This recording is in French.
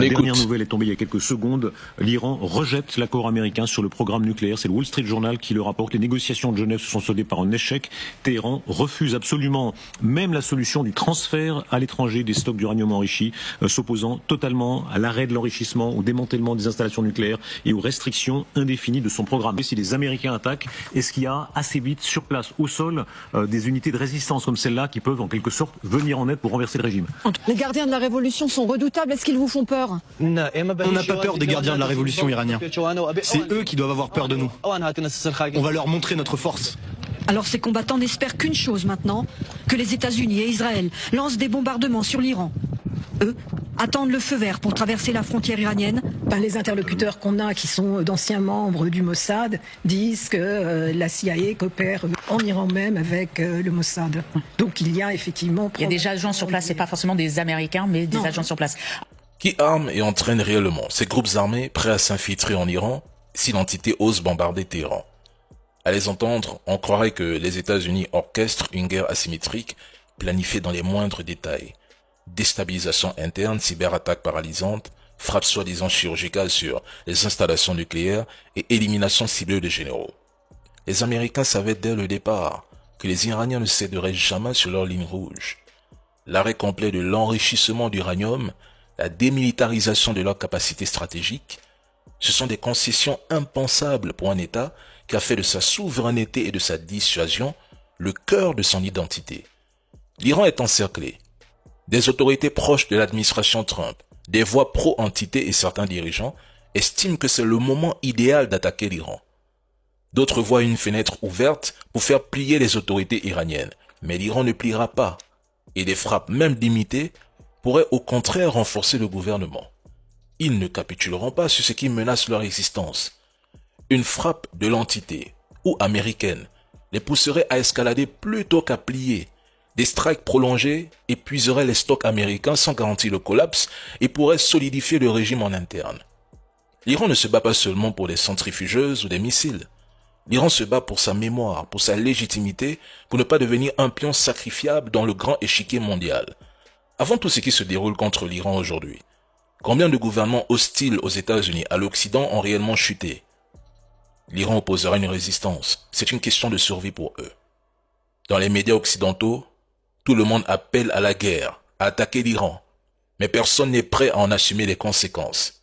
La dernière nouvelle est tombée il y a quelques secondes. L'Iran rejette l'accord américain sur le programme nucléaire. C'est le Wall Street Journal qui le rapporte. Les négociations de Genève se sont soldées par un échec. Téhéran refuse absolument même la solution du transfert à l'étranger des stocks d'uranium enrichi, s'opposant totalement à l'arrêt de l'enrichissement, au démantèlement des installations nucléaires et aux restrictions indéfinies de son programme. Et si les Américains attaquent, est-ce qu'il y a assez vite sur place, au sol, des unités de résistance comme celle-là qui peuvent en quelque sorte venir en aide pour renverser le régime? Les gardiens de la révolution sont redoutables. Est-ce qu'ils vous font peur? On n'a pas peur des gardiens de la révolution iraniens. C'est eux qui doivent avoir peur de nous. On va leur montrer notre force. Alors ces combattants n'espèrent qu'une chose maintenant, que les États-Unis et Israël lancent des bombardements sur l'Iran. Eux attendent le feu vert pour traverser la frontière iranienne. Les interlocuteurs qu'on a, qui sont d'anciens membres du Mossad, disent que la CIA coopère en Iran même avec le Mossad. Donc il y a effectivement... Il y a des agents sur place, c'est pas forcément des Américains, mais des agents sur place. Qui arme et entraîne réellement ces groupes armés prêts à s'infiltrer en Iran si l'entité ose bombarder Téhéran? À les entendre, on croirait que les États-Unis orchestrent une guerre asymétrique planifiée dans les moindres détails. Déstabilisation interne, cyberattaques paralysantes, frappes soi-disant chirurgicales sur les installations nucléaires et élimination ciblée de généraux. Les Américains savaient dès le départ que les Iraniens ne céderaient jamais sur leur ligne rouge. L'arrêt complet de l'enrichissement d'uranium, la démilitarisation de leurs capacités stratégiques, ce sont des concessions impensables pour un État qui a fait de sa souveraineté et de sa dissuasion le cœur de son identité. L'Iran est encerclé. Des autorités proches de l'administration Trump, des voix pro-entité et certains dirigeants estiment que c'est le moment idéal d'attaquer l'Iran. D'autres voient une fenêtre ouverte pour faire plier les autorités iraniennes, mais l'Iran ne pliera pas, et des frappes même limitées pourraient au contraire renforcer le gouvernement. Ils ne capituleront pas sur ce qui menace leur existence. Une frappe de l'entité, ou américaine, les pousserait à escalader plutôt qu'à plier. Des strikes prolongés épuiseraient les stocks américains sans garantir le collapse et pourraient solidifier le régime en interne. L'Iran ne se bat pas seulement pour des centrifugeuses ou des missiles. L'Iran se bat pour sa mémoire, pour sa légitimité, pour ne pas devenir un pion sacrifiable dans le grand échiquier mondial. Avant tout ce qui se déroule contre l'Iran aujourd'hui, combien de gouvernements hostiles aux États-Unis, à l'Occident, ont réellement chuté? L'Iran opposera une résistance. C'est une question de survie pour eux. Dans les médias occidentaux, tout le monde appelle à la guerre, à attaquer l'Iran. Mais personne n'est prêt à en assumer les conséquences.